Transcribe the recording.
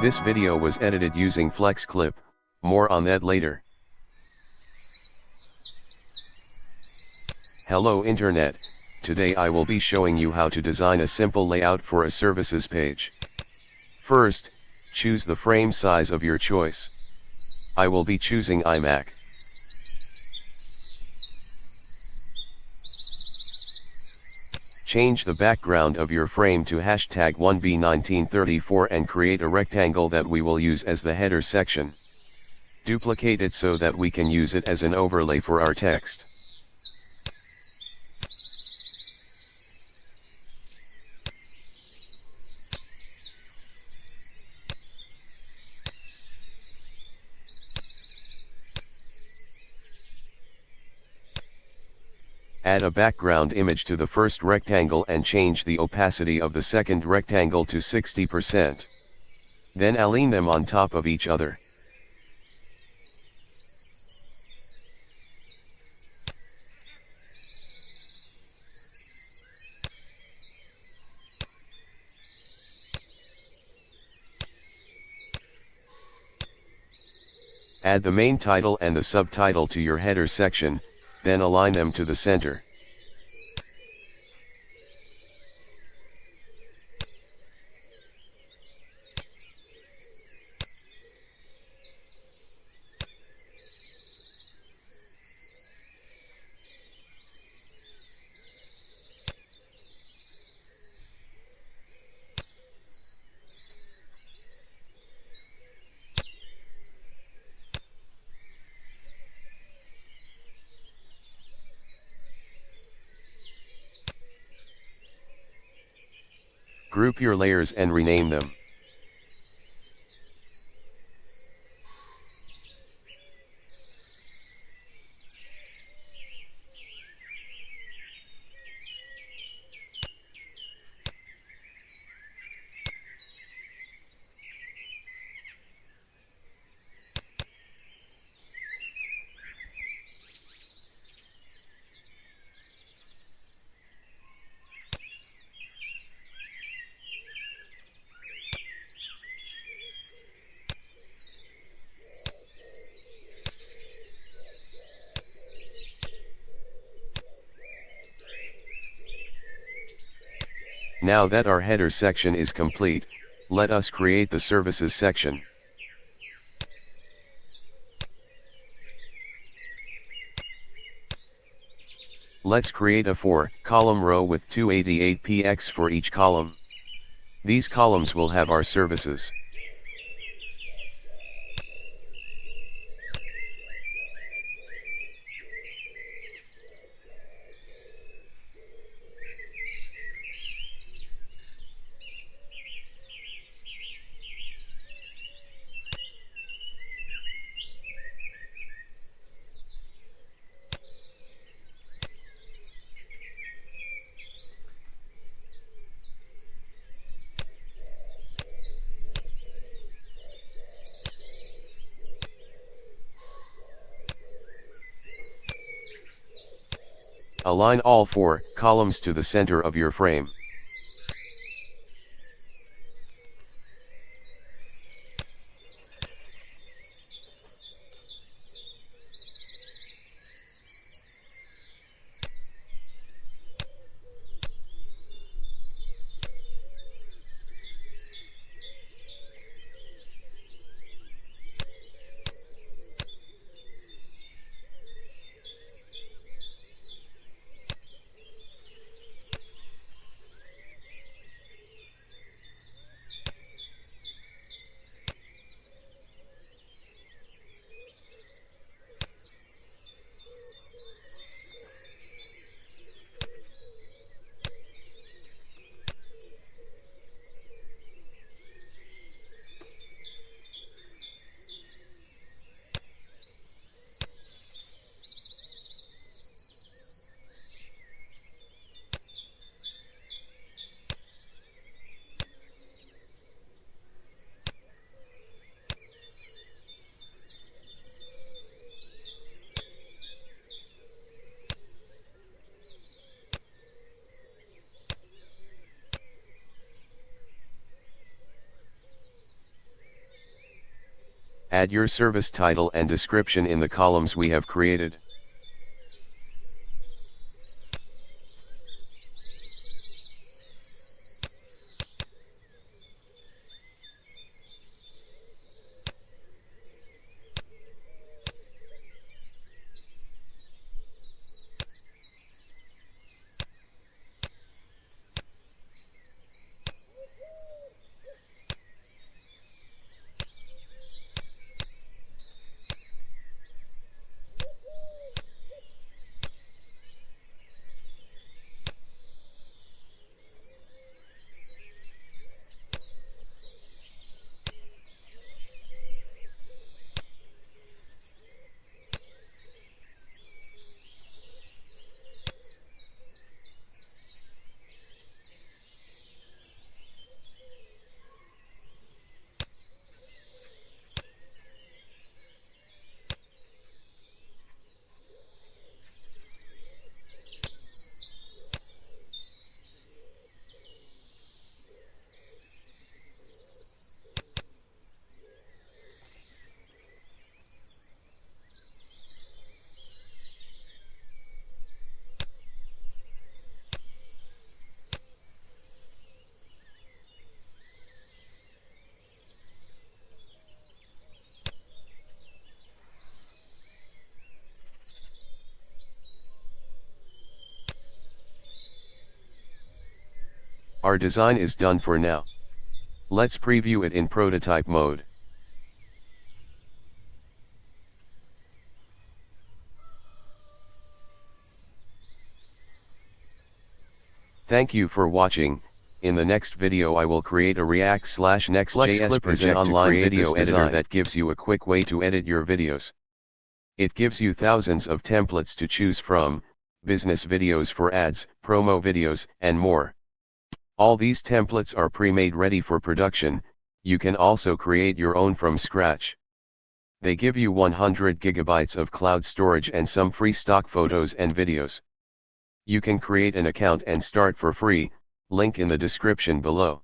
This video was edited using Flex Clip, more on that later. Hello Internet, today I will be showing you how to design a simple layout for a services page. First, choose the frame size of your choice. I will be choosing iMac. Change the background of your frame to #1B1934 and create a rectangle that we will use as the header section. Duplicate it so that we can use it as an overlay for our text. Add a background image to the first rectangle and change the opacity of the second rectangle to 60%. Then align them on top of each other. Add the main title and the subtitle to your header section, then align them to the center. Group your layers and rename them. Now that our header section is complete, let us create the services section. Let's create a 4-column row with 288 px for each column. These columns will have our services. Align all 4 columns to the center of your frame. Add your service title and description in the columns we have created. Our design is done for now. Let's preview it in prototype mode. Thank you for watching. In the next video I will create a React/Next.js project online video editor that gives you a quick way to edit your videos. It gives you thousands of templates to choose from, business videos for ads, promo videos, and more. All these templates are pre-made ready for production. You can also create your own from scratch. They give you 100 gigabytes of cloud storage and some free stock photos and videos. You can create an account and start for free, link in the description below.